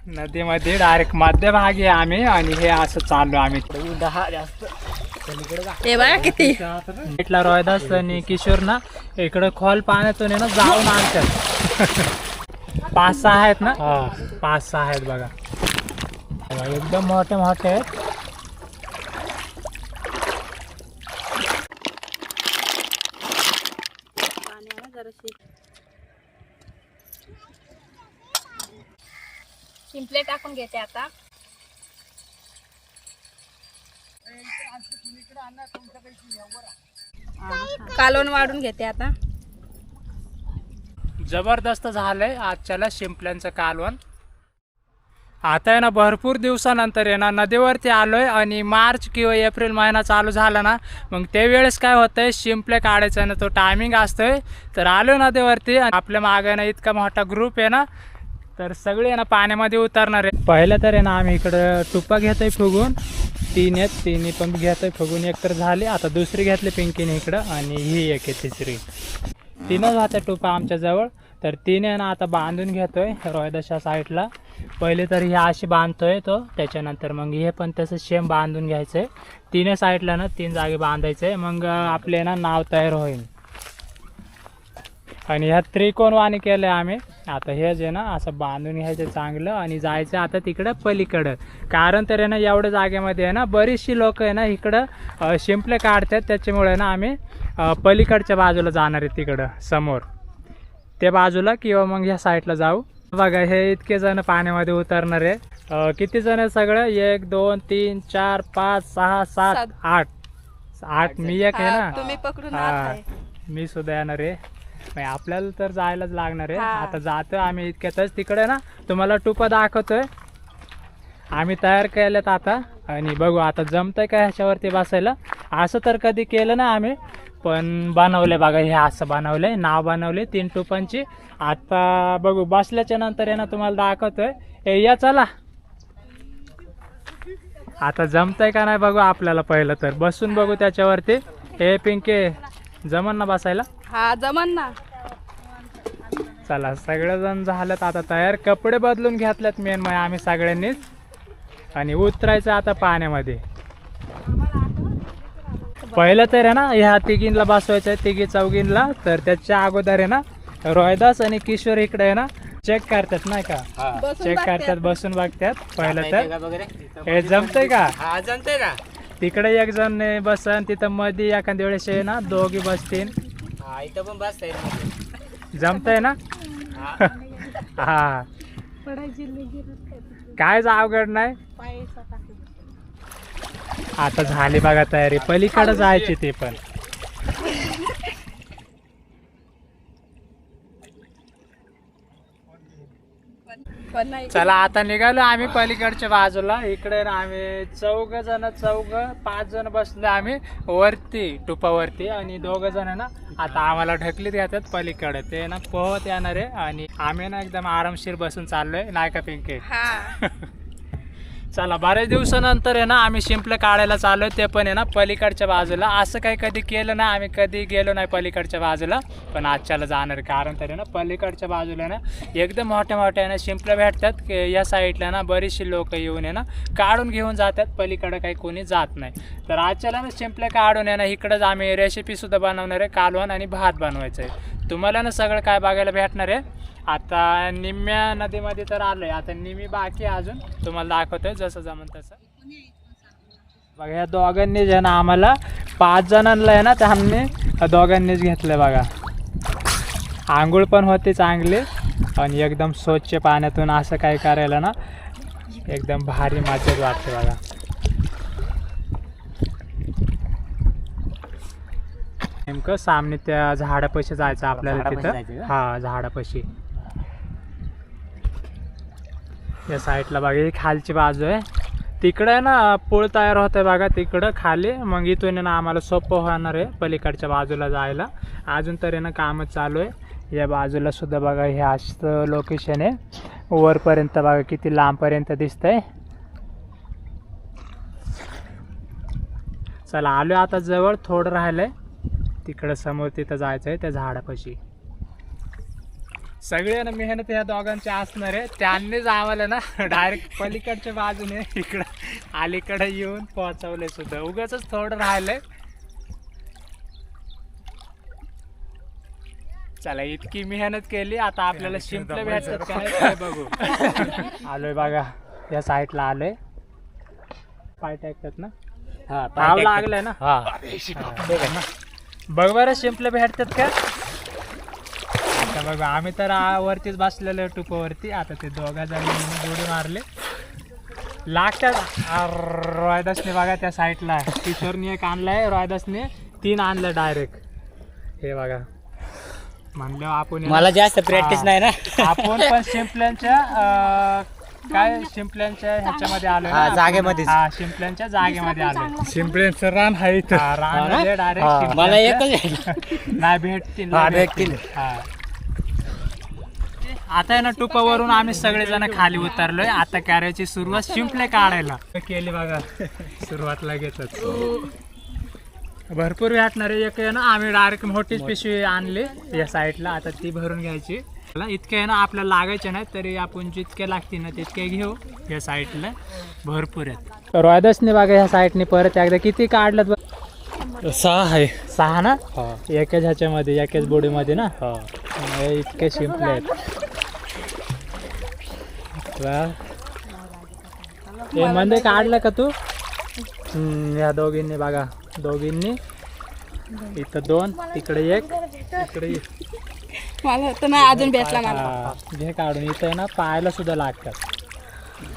नदीमध्ये डायरेक्ट मध्यभागी आम्ही आणि हे असं चाललो आम्ही हे बघा किती इथला रोहिदास आणि किशोर ना इकडे खोल पाण्यातून आहे ना जाऊन आणतात 5-6 आहेत ना 5-6 आहेत बघा एकदम मोठे मोठे आहेत. शिंपले टाकून घेते आता. कालवण वाढून घेते आता. जबरदस्त झालंय आजच्याला शिंपल्यांचं कालवण. आता आहे ना भरपूर दिवसानंतर आहे ना नदीवरती आलोय आणि मार्च किंवा एप्रिल महिना चालू झाला ना मग त्यावेळेस काय होतंय शिंपले काढायचा ना तो टायमिंग असतोय. तर आलो नदीवरती आणि आपल्या मागे ना इतका मोठा ग्रुप आहे ना तर सगळे आहे ना पाण्यामध्ये उतरणार आहे. पहिलं तर आहे ना आम्ही इकडं टुप्पा घेतोय फुगून 3 आहेत, 3 पण घेतोय फुगून एक तर झाली. आता दुसरी घेतली पिंकीने इकडं आणि ही एक आहे तिसरी. 3च होत्या टुप्पा आमच्या जवळ. तर 3 आहे ना आता बांधून घेतोय रोहिदासच्या साईडला. पहिले तर हे अशी बांधतोय तो, त्याच्यानंतर मग हे पण तसं सेम बांधून घ्यायचंय. 3 साईडला ना 3 जागी बांधायचंय मग आपले ना नाव तयार होईल. आणि ह्या त्रिकोणवाणी केलं आम्ही. आता हे जे ना असं बांधून घ्यायचं चांगलं आणि जायचं आता तिकडं पलीकडं. कारण तर आहे ना एवढ्या जागेमध्ये आहे ना बरीचशी लोक आहे ना इकडं शिंपले काढतात. त्याच्यामुळे ना आम्ही पलीकडच्या बाजूला जाणार आहे तिकडं समोर त्या बाजूला किंवा मग ह्या साईडला जाऊ. बघा हे इतके जण पाण्यामध्ये उतरणार आहे. किती जण आहे सगळं 1 2 3 4 5 6 7 8 मी एक आहे ना. तुम्ही पकडून मी सुद्धा येणार आहे. आपल्याला तर जायलाच लागणार आहे. आता जातो आम्ही इतक्यातच तिकडे ना तुम्हाला टुपा दाखवतोय. आम्ही तयार केलेत आता आणि बघू आता जमतंय का ह्याच्यावरती बसायला. असं तर कधी केलं ना आम्ही पण बनवले बघा. हे असं बनवलंय नाव बनवले 3 टुपांची. आता बघू बसल्याच्या नंतर आहे ना तुम्हाला दाखवतोय. या चला आता जमतंय का नाही बघू आपल्याला. पहिलं तर बसून बघू त्याच्यावरती. हे पिंके जमन ना बसायला. हा जमन ना. चला सगळेजण झालेत आता तयार. कपडे बदलून घेतलेत मेन म्हणजे आम्ही सगळ्यांनीच आणि उतरायचं आता पाण्यामध्ये. पहिलं तर आहे ना ह्या तिघींना बसवायचं आहे 3-4 तर त्याच्या अगोदर आहे ना रोहिदास आणि किशोर इकडे आहे ना चेक करतात नाही का. चेक करतात बसून बघतात. पहिलं तर हे जमतंय का. जमतंय का. तिकडे एक जण बसन तिथं मध्ये एखाद्या वेळेस आहे ना दोघी बसतील. इथं पण बसतंय जमतंय ना. हा कायच अवघड नाही. आता झाली बघा तयारी पलीकडे जायची ते पण. चला आता निघालो आम्ही पलीकडच्या बाजूला. इकडे ना आम्ही 5 जण बसले आम्ही वरती टुपावरती आणि 2 जण ना आता आम्हाला ढकलीत घेतात पलीकडे. ते ना पोहत येणार आहे आणि आम्ही ना एकदम आरामशीर बसून चाललोय नाही का पिंके. चला बऱ्याच दिवसानंतर आहे ना आम्ही शिंपले काढायला चाललोय. ते पण आहे ना पलीकडच्या बाजूला. असं काही कधी केलं ना आम्ही कधी गेलो नाही पलीकडच्या बाजूला पण आजच्याला जाणार. कारण तर आहे ना पलीकडच्या बाजूला ना एकदम मोठ्या मोठ्या ना शिंपले भेटतात. या साईडला ना बरीचशी लोक येऊन आहे ना काढून घेऊन जातात. पलीकडे काही कोणी जात नाही. तर आजच्याला ना शिंपले काढून आहे ना इकडंच आम्ही रेसिपीसुद्धा बनवणार आहे. कालवण आणि भात बनवायचं आहे. तुम्हाला ना सगळं काय बघायला भेटणार आहे. आता निम्म्या नदीमध्ये तर आलोय. आता निम्मी बाकी अजून तुम्हाला दाखवतोय जसं जमन तसं. बघा या दोघांनी जे ना आम्हाला 5 जणांना आहे ना त्यांनी दोघांनीच घेतलंय बघा. आंघोळ पण होते चांगली आणि एकदम स्वच्छ पाण्यातून असं काय करायला ना एकदम भारी मजाच वाटते बघा. नेमकं सामने त्या झाडापाशी जायचं आपल्याला तिथं. हा झाडापाशी या साईडला बघा ही खालची बाजू आहे. तिकडे ना पूल तयार होत आहे बघा तिकडं खाली. मग इथून ना आम्हाला सोपं होणार आहे पलीकडच्या बाजूला जायला. अजून तरी ना कामच चालू आहे. या बाजूला सुद्धा बघा हे असं लोकेशन आहे. वरपर्यंत बघा किती लांबपर्यंत दिसतंय. चला आलो आता जवळ. थोडं राहिलंय तिकडं समोर तिथं जायचं आहे त्या झाडापाशी. सगळ्यांना मेहनत ह्या दोघांची असणार आहे. त्यांनीच आम्हाला ना डायरेक्ट पलीकडच्या बाजूने इकडं अलीकडे येऊन पोहोचवले सुद्धा. उगाच थोडं राहिलंय. चला इतकी मेहनत केली, आता आपल्याला शिंपले भेटतात का नाही ते बघू. आलोय बघा, या साईडला आलोय. पाय टाकतात ना, पाव लागलाय ना. ठीक आहे ना, बघ बरं शिंपले भेटतात का. आता बघा आम्ही तर वरतीच बसलेलो टुपावरती. आता ते दोघा जणांनी जोडी मारले लागतात. रोहिदासने बघा त्या साईडला किशोरने एक आणलाय, रोहिदासने 3 आणलं डायरेक्ट. हे बघा म्हणलं आपण मला जास्त प्रॅक्टिस नाही ना. आपण पण शिंपल्यांच्या काय शिंपल्यांच्या ह्याच्यामध्ये आलोय ना, जागेमध्ये. शिंपल्यांच्या जागेमध्ये आलोय. शिंपल्यांचं रान आहे इथं. रान डायरेक्ट मला एकच नाही भेटतील. भेटतील. आता आहे ना टुपावरून आम्ही सगळेजण खाली उतरलोय. आता करायची सुरुवात शिंपले काढायला केली बघा. सुरुवात लगेचच भरपूर भेटणार आहे. एक आहे ना आम्ही डायरेक्ट मोठीच पिशवी आणली या साईडला. आता ती भरून घ्यायची. इतके आहे ना आपल्याला लागायचे नाही, तरी आपण जितके लागतील ना तितके घेऊ. या साईडला भरपूर आहेत. रोहिदासने बघा ह्या साईडने परत एकदा किती काढलं. 6 आहे. 6 ना, एकाच ह्याच्यामध्ये एकाच बोडीमध्ये ना. इतके शिंपले आहेत. हे मध्ये काढलं का तू. या दोघींनी बघा, दोघींनी इथं 2, तिकडे 1, इकडे 1. मला होतं ना अजून भेटला मला. घे काढून. इथं ना पायाला सुद्धा लागतात.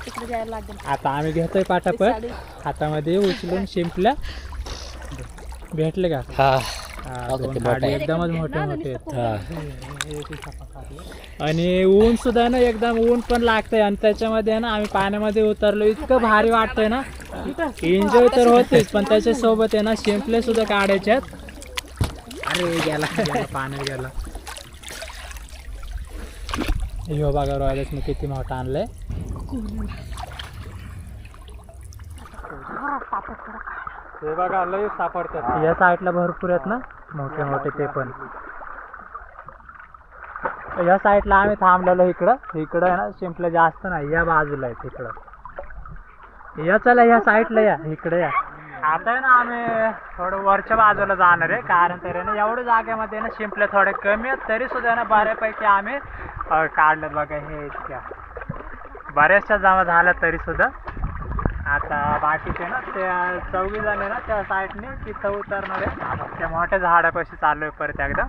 तिकडे जायला लागेल. आता आम्ही घेतोय पाटापट हातामध्ये उचलून शिंपल्या. भेटले का. एकदमच मोठे मोठे आणि ऊन सुद्धा ना एकदम ऊन पण लागतंय. आणि त्याच्यामध्ये ना आम्ही पाण्यामध्ये उतरलो, इतकं भारी वाटतंय ना. एन्जॉय तर होतेच, पण त्याच्या सोबत आहे ना शिंपले सुद्धा काढायचे. अरे गेला पाण्यात गेला. ह्यो बघा रोहिदासने किती मोठा आणलंय. हे बघा लय सापडतात. या साईडला भरपूर आहेत ना मोठे मोठे. ते पण या साईडला आम्ही थांबलेलो. इकडं आहे ना शिंपले जास्त नाही. या बाजूला आहेत इकडं. या चला या साईडला या, इकडे या. आता आहे ना आम्ही थोडं वरच्या बाजूला जाणार आहे, कारण तरी ना एवढ्या जागेमध्ये ना शिंपले थोडे कमी आहेत. तरी सुद्धा ना बऱ्यापैकी आम्ही काढलेत बघा. हे इतक्या बऱ्याचशा जमा झाल्या तरी सुद्धा. आता बाकीचे ना ते 4 जण ना त्या साईडने तिथं उतरणार आहे. त्या मोठ्या झाडापाशी चालू आहे परत एकदा.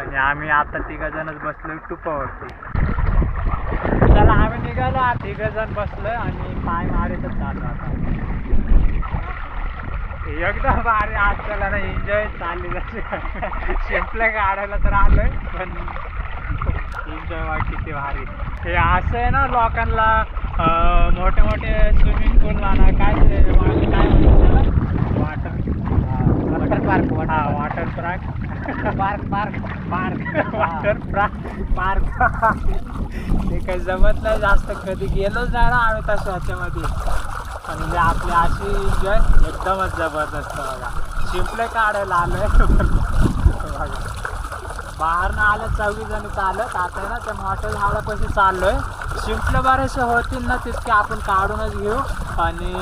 आणि आम्ही आता 3 जणच बसलोय टुपावरती. चला आम्ही निघालो. 3 जण बसलोय आणि पाय मारीतच चालू. आता एकदम भारी आज चला ना एन्जॉय चालली जाते. शिंपले काढायला तर आलोय, पण एन्जॉय किती भारी. हे असं आहे ना लोकांना मोठे मोठे स्विमिंग पूल म्हणा काय काय म्हणतात वॉटर पार्क. वॉटर पार्क ते काही जमत नाही जास्त. कधी गेलोच नाही ना आम्ही तसं ह्याच्यामध्ये. म्हणजे आपली अशी एन्जॉय एकदमच जबरदस्त बघा. शिंपले काढायला आलोय बघा. बाहेरनं आलं 4 जण चालत. आता ना त्या मोठ्या झाडापाशी चाललोय. शिंपले बरेचसे होतील ना तितके आपण काढूनच घेऊ. आणि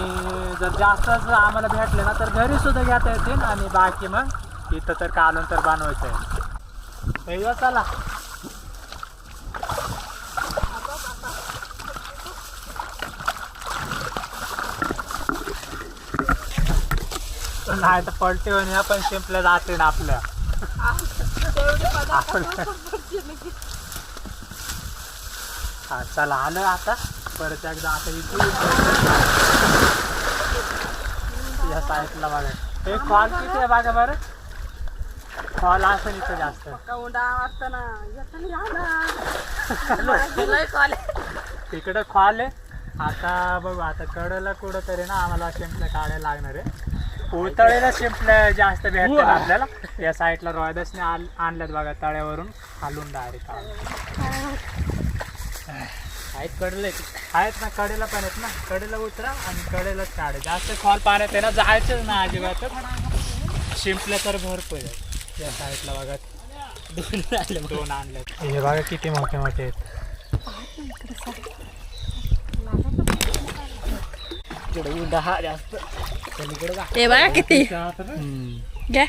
जर जास्त आम्हाला भेटले ना तर घरी सुद्धा घेता येतील. आणि बाकी मग इथं तर काढून तर बनवायचं आहे. चला नाही तर पलटी होऊन या, पण शिंपल्या जाते ना आपल्या. हा चला आलं आता परत एकदा. आता इथे या साईडला बघा. हे कॉल किती आहे बघा बरं. कॉल असेल इथं जास्त. तिकडं कॉल आहे. आता बघू आता कडेला कुठं तरी ना आम्हाला शिंपल्या काढायला लागणार आहे. उतळेला शिंपल्या जास्त भेटतात आपल्याला. या साईडला रोहिदासने आणल्यात बघा तळ्यावरून खालून डायरेक्ट. आहेत कडेला आहेत ना, कडेला पण आहेत ना. कडेला उतरा आणि कडेलाच काढा. जास्त खोल पाण्यात आहे ना जायचंच ना अजिबात. शिंपल्या तर भरपूर आहेत. या साईडला बघा दोन आणले. हे बघा किती मोठे मोठे आहेत. जास्त हे बघा किती घ्या.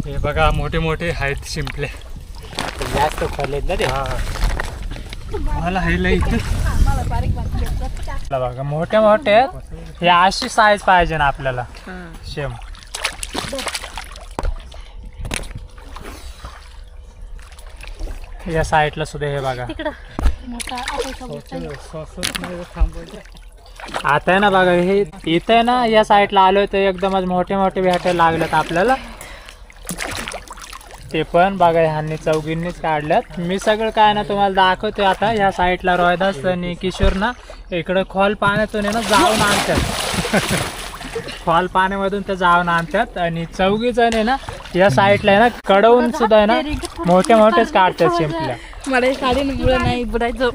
हे बघा मोठे मोठे आहेत शिंपले. जास्त खोलेत ना ते. मला हे लई बघा मोठे मोठे आहेत. हे अशी साईज पाहिजे ना आपल्याला शेम. या साईडला सुद्धा हे बघा. आता आहे ना बघा हे इथे आहे ना या साईडला आलोय तर एकदमच मोठे मोठे भेटायला लागलेत आपल्याला. ते पण बघा ह्यांनी चौघींनीच काढल्यात. मी सगळं काय ना तुम्हाला दाखवतोय आता. ह्या साईडला रोहिदास आणि किशोर ना इकडं खोल पाण्यातून आहे ना जाऊन आणतात. खोल पाण्यामधून ते जाऊन आणतात आणि चौघी जण आहे ना या साईडला आहे ना कडवून सुद्धा आहे ना मोठे मोठेच काढतात शिंपल्या. मला साडी मुळे नाही बुडायचं.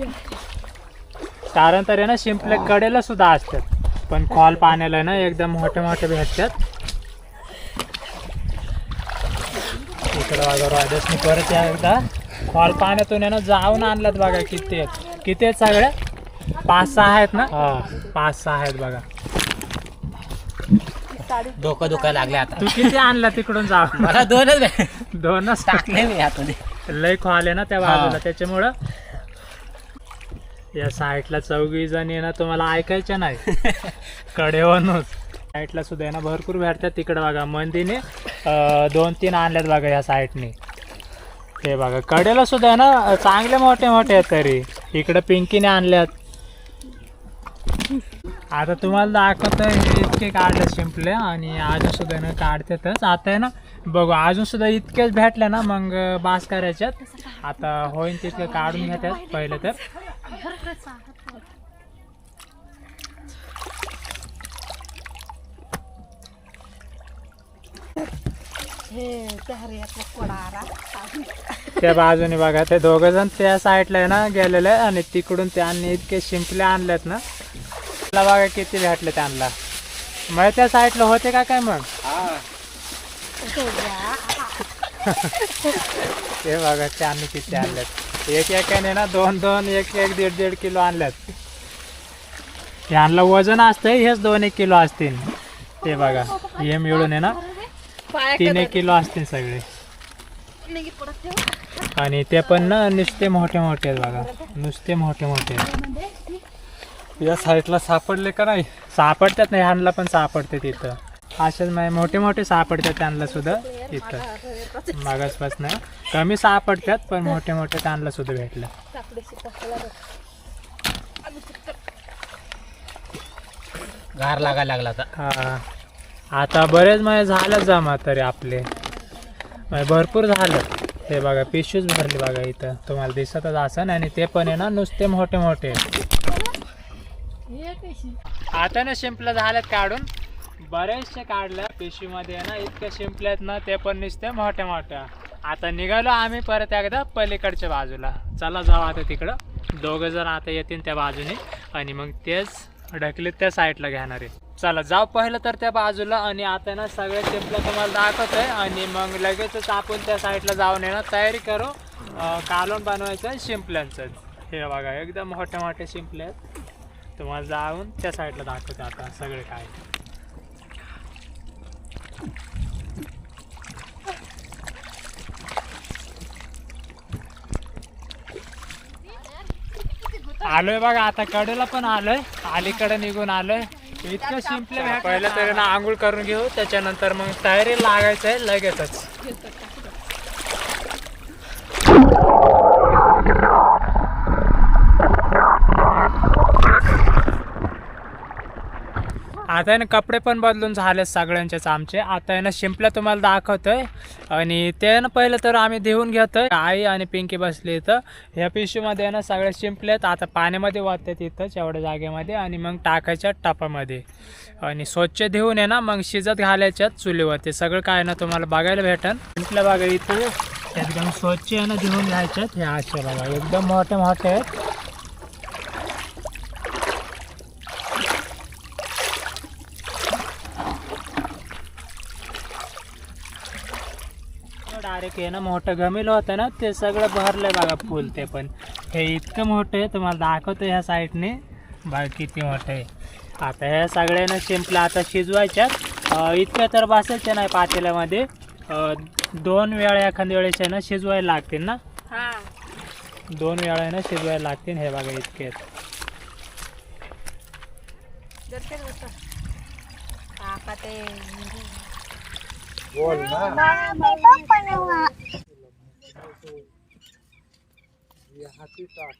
कारण तर आहे ना शिंपल्या कडेला सुद्धा असतात पण खोल पाण्याला आहे ना एकदम मोठे मोठे भेटतात. इकडं बघा रोहिदासनी परत एकदा खोल पाण्यातून आहे ना जाऊन आणल्यात. बघा किती आहेत. किती आहेत सगळे? 5-6 आहेत ना. 5-6 आहेत बघा. डोकं दुखायला लागले आता. तू किती आणला तिकडून जाऊन? मला दोनच टाकले मी आतमध्ये. लय खोल आहे ना त्या बाजूला त्याच्यामुळं. या साईडला चौघी जणी ना तुम्हाला ऐकायच्या नाही कडेवरूनच. साईडला सुद्धा आहे ना भरपूर भेटतात. तिकडे बघा मंदीने 2-3 आणल्यात बघा या साईडने. हे बघा कडेला सुद्धा आहे ना चांगले मोठे मोठे आहेत. तरी इकडे पिंकीने आणल्यात. आता तुम्हाला दाखवतं हे इतके काढले शिंपले आणि अजून सुद्धा ना काढतातच. आता आहे ना बघू अजून सुद्धा इतकेच भेटले ना मग बास करायच्यात. आता होईन तितके काढून घेतात पहिले तर. त्या बाजूने बघा ते दोघ जण त्या साईडला आहे ना गेलेले आणि तिकडून त्यांनी इतके शिंपले आणलेत ना. मला बघा किती भेटले त्यांना. मग त्या साईडला होते का काय मग? ते बघा त्यांनी किती आणलेत. एक एकाने ना 2-2 1-1 1.5 किलो आणल्यात. यांना वजन असतंय हेच 2-1 किलो असतील. ते बघा हे मिळून आहे ना 3-1 किलो असतील सगळे. आणि ते पण ना नुसते मोठे मोठे आहेत बघा. नुसते मोठे मोठे. या साईडला सापडले का नाही? सापडतात नाही. ह्यांना पण सापडते तिथं. असेच मोठे मोठे सापडतात त्यांना सुद्धा इथं. मागासपास नाही कमी सापडतात पण मोठे मोठे त्यांना सुद्धा भेटलं. गार लागायला लागला आता. हा आता बरेच झालं जमा तरी आपले भरपूर झालं. हे बघा पिशूच भरली बघा इथं तुम्हाला दिसतच असन. आणि ते पण आहे ना नुसते मोठे मोठे. आता ना शिंपलं झाल्यात काढून. बरेचसे काढल्या पिशवीमध्ये आहे ना. इतके शिंपले आहेत ना ते पण नुसते मोठ्या मोठ्या. आता निघालो आम्ही परत एकदा पलीकडच्या बाजूला. चला जाऊ आता तिकडं. दोघं जण आता येतील त्या बाजूने आणि मग तेच ढकलीत त्या साईडला घेणार आहे. चला जाऊ पहिलं तर त्या बाजूला. आणि आता ना सगळे शिंपलं तुम्हाला दाखवतोय आणि मग लगेचच आपण त्या साईडला जाऊन आहे ना तयारी करू कालवण बनवायचं शिंपल्यांचं. हे बघा एकदम मोठे मोठे शिंपले आहेत. तुम्हाला जाऊन त्या साईडला दाखवतो आता सगळे काय. आलोय बघा आता कडेला पण आलोय. अलीकडे निघून आलोय. इतकं शिंपले पहिलं तरी ना आंघोळ करून घेऊ त्याच्यानंतर मग तयारी लागायचं आहे लगेचच. आता आहे ना कपडे पण बदलून झाले सगळ्यांचेच आमचे. आता आहे ना शिंपल्या तुम्हाला दाखवतोय आणि ते ना पहिलं तर आम्ही देऊन घेतोय. आई आणि पिंकी बसली इथं. ह्या पिशवीमध्ये आहे ना सगळे शिंपलेत. आता पाण्यामध्ये वाहतात इथंच एवढ्या जागेमध्ये आणि मग टाकायच्या टपामध्ये आणि स्वच्छ धुवून आहे ना मग शिजत घालायच्यात चुलीवरती. सगळं काय ना तुम्हाला बघायला भेटन. शिंपल्या बघा इथं एकदम स्वच्छ आहे ना धुवून घ्यायच्यात. ह्या अशा बघा एकदम मोठे मोठे आहेत. डायरेक्ट आहे ना मोठं गमेल होतं ना ते सगळं भरलंय बघा फुल. ते पण हे इतकं मोठं आहे तुम्हाला दाखवतो ह्या साईडने बघा किती मोठं आहे. आता ह्या सगळ्यांना शिंपला आता शिजवायच्यात. इतकं तर बसायचं नाही पातेल्यामध्ये. 2 वेळा एखाद्या वेळेस आहे ना शिजवायला लागतील ना. हा 2 वेळा आहे ना शिजवायला लागतील. हे बघा इतके आहेत. काका ते बोल ना ये हाती टाक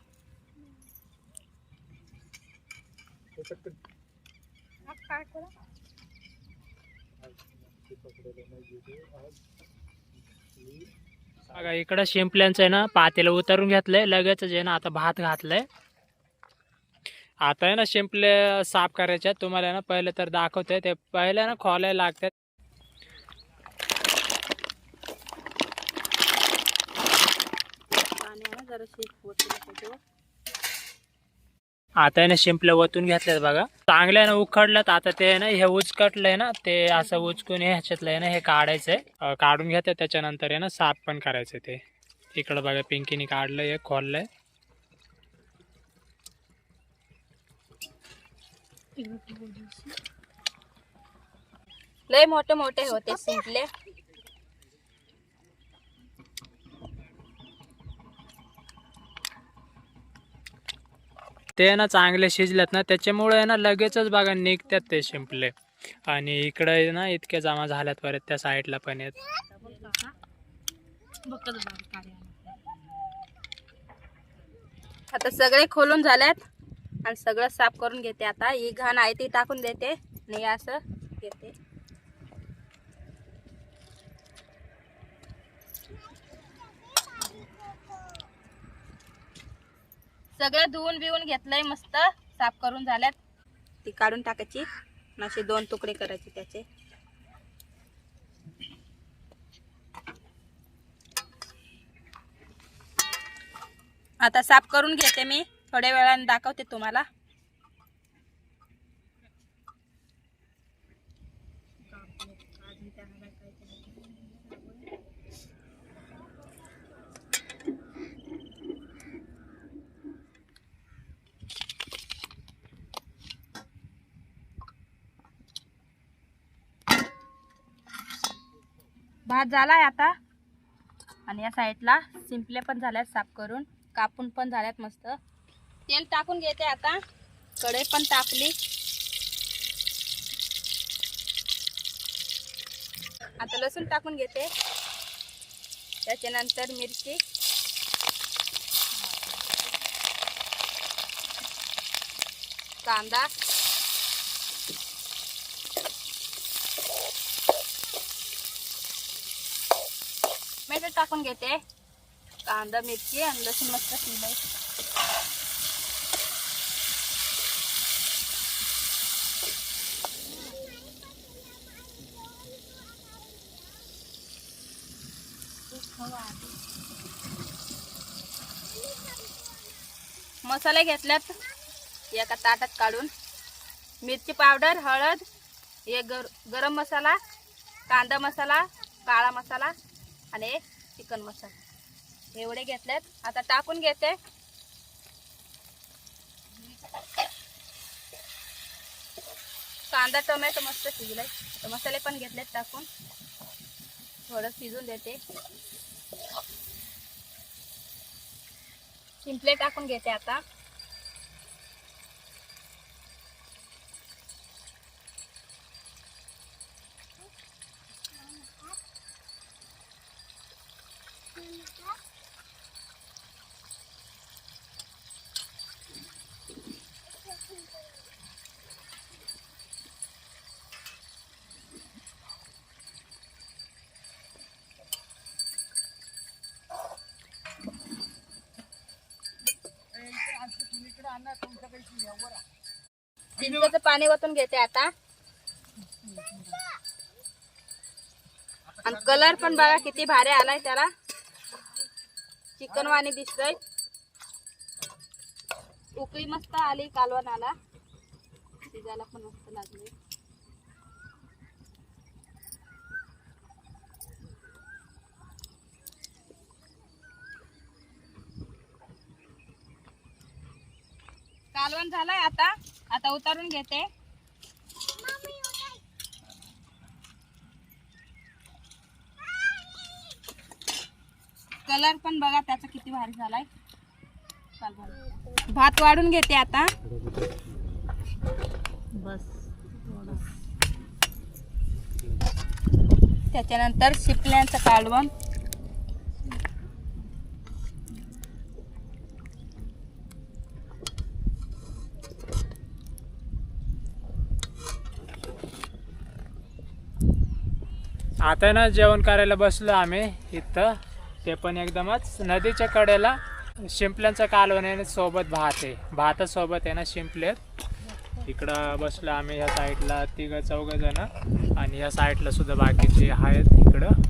बघा इकडं शिंपल्यांचं आहे ना पातेलं उतरून घेतलंय. लगेचच आहे ना आता भात घातलंय. आता आहे ना शिंपले साफ करायचे. तुम्हाला आहे ना पहिले तर दाखवते. ते पहिले ना खोलायला लागतात. आता आहे ना शिंपले ओतून घेतल्यात बघा. चांगले आहे ना उखडल्यात. आता ते आहे ना हे उचकटलंय ना ते असं उचकून ह्याच्यातलं आहे ना हे काढायचंय. काढून घेतात त्याच्यानंतर आहे ना साफ पण करायचं. ते इकडं बघा पिंकीने काढलंय खोललंय. लय मोठे मोठे होते शिंपले. ते ना चांगले शिजलेत ना त्याच्यामुळे ना लगेचच बघा निघतात ते शिंपले. आणि इकडे ना इतके जमा झाल्यात परत त्या साईडला पण आहेत. आता सगळे खोलून झाल्यात आणि सगळं साफ करून घेते. आता ही घाण आहे ती टाकून देते आणि असं घेते. सगळं धुवून बिवून घेतलंय. मस्त साफ करून झाल्यात. ती काढून टाकायची. असे 2 तुकडे करायचे त्याचे. आता साफ करून घेते मी. थोड्या वेळाने दाखवते तुम्हाला. भात झालाय आता. आणि या साईडला शिंपले पण झाल्यात साफ करून. कापून पण झाल्यात मस्त. तेल टाकून घेते आता. कढई पण टाकली. आता लसूण टाकून घेते. त्याच्यानंतर मिरची, कांदा, मीठ टाकून घेते. कांदा मिरची आणि लसूण मस्त शिजलंय. मसाले घेतल्यात एका ताटात काढून. मिरची पावडर, हळद, गरम मसाला, कांदा मसाला, काळा मसाला आणि चिकन मसाला एवढे घेतलेत. आता टाकून घेते. कांदा टोमॅटो मस्त शिजलाय. तर मसाले पण घेतलेत टाकून. थोडं शिजून देते. शिंपले टाकून घेते आता. चिंचेचं पाणी ओतून घेते आता. आणि कलर पण बघा किती भारी आलाय त्याला. चिकन वाणी दिसतोय. उकळी मस्त आली. कालवण आला. शिजायला पण मस्त लागले. कालवण झालंय. आता उतारून घेते. कलर पण बघा त्याचा किती भारी झालाय. भात वाढून घेते आता. बस त्याच्यानंतर शिपल्यांचं कालवण. आता ना जेवण करायला बसलो आम्ही इथं. ते पण एकदमच नदीच्या कडेला शिंपल्यांचं कालवण आहे, सोबत भात आहे. भातासोबत आहे ना शिंपले. इकडं बसलो आम्ही ह्या साईडला 3-4 जण आणि ह्या साईडला सुद्धा बाकीचे आहेत. इकडं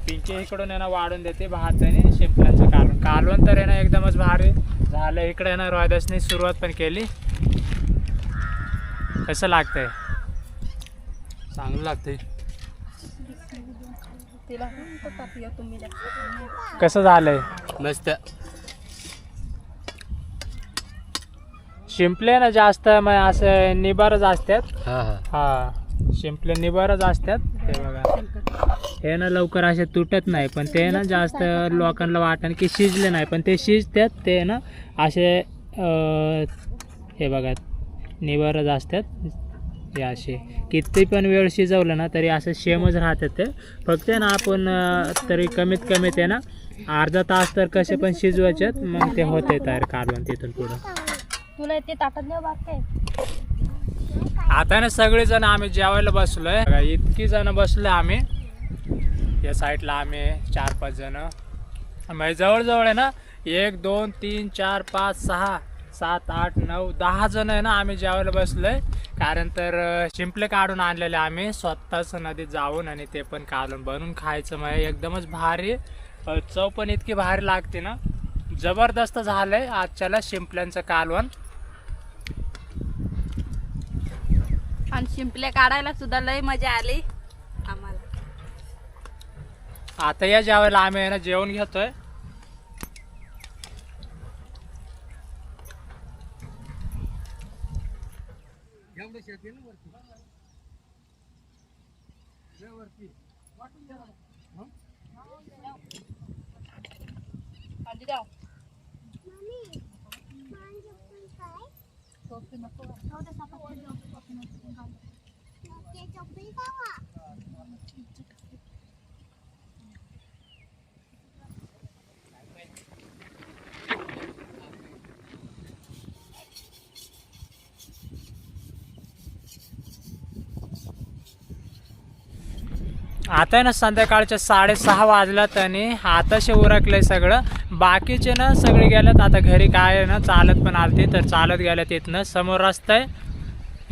पिंकी इकडून आहे ना वाढून देते भात आणि शिंपल्यांचं कालवण. कालवण तर आहे ना एकदमच भारी झालं. इकडे आहे ना रोहिदासनी सुरुवात पण केली. कसं लागतंय? चांगलं लागतंय. कसं झालंय? मस्त. शिंपले ना जास्त मग असं निबारच असतात. हा हा. हा शिंपले निबारच असतात. हे बघा हे ना लवकर असे तुटत नाही, पण ते ना जास्त लोकांना वाटण की शिजले नाही, पण ते शिजतात. ते ना असे हे बघा निबारच असतात. हे असे किती पण वेळ शिजवलं ना तरी असं सेमच राहतात. ते फक्त ना आपण तरी कमीत कमी ते ना अर्धा तास तर कसे पण शिजवायचे, मग ते होते तयार कालवण तिथून पुढं. तुला ते ताटात नाही बाग काय. आता ना सगळेजण आम्ही जेवायला बसलोय. इतकी जण बसलोय आम्ही. या साईडला आम्ही 4-5 जण. म्हणजे जवळजवळ आहे ना 1 2 3 4 5 6 7 8 9 10 जण आहे ना आम्ही जेवायला बसलोय. कारण तर शिंपले काढून आणलेले आम्ही स्वतःच नदीत जाऊन, आणि ते पण कालवण बनवून खायचं. म्हणजे एकदमच भारी. चव पण इतकी भारी लागते ना, जबरदस्त झालंय आजच्याला शिंपल्यांचं कालवण. आणि शिंपले काढायला सुद्धा लय मजा आली आम्हाला. आता या जेवायला आम्ही आहे ना जेवण घेतोय. आधी जाऊ. आता आहे ना संध्याकाळच्या 6:30 वाजल्यात आणि आताशे उरकलंय सगळं. बाकीचे ना सगळे गेल्यात आता घरी. काय आहे ना चालत पण आलते तर चालत गेल्यात. इथनं समोर रस्ता आहे,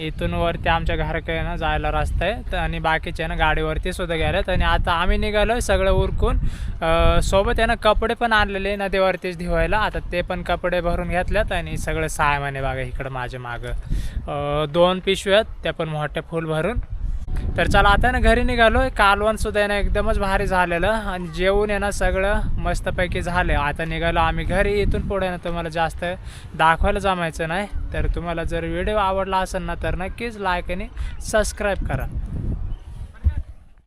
इथून वरती आमच्या घराकडे ना जायला रस्ता आहे. आणि बाकीचे ना गाडीवरती सुद्धा गेल्यात. आणि आता आम्ही निघालो सगळं उरकून. सोबत आहे ना कपडे पण आणलेले नदीवरतीच धुवायला. आता ते पण कपडे भरून घेतल्यात आणि सगळं सामान आहे बघा इकडं माझ्या मागं 2 पिशव्यात, त्या पण मोठ्या फुल भरून. तर चला आता ना घरी निघालो. कालवण सुद्धा आहे ना एकदमच भारी झालेलं आणि जेवून आहे ना सगळं मस्तपैकी झालं. आता निघालो आम्ही घरी. इथून पुढे ना तुम्हाला जास्त दाखवायला जमायचं नाही. तर तुम्हाला जर व्हिडिओ आवडला असेल ना तर नक्कीच लाईक आणि सबस्क्राईब करा.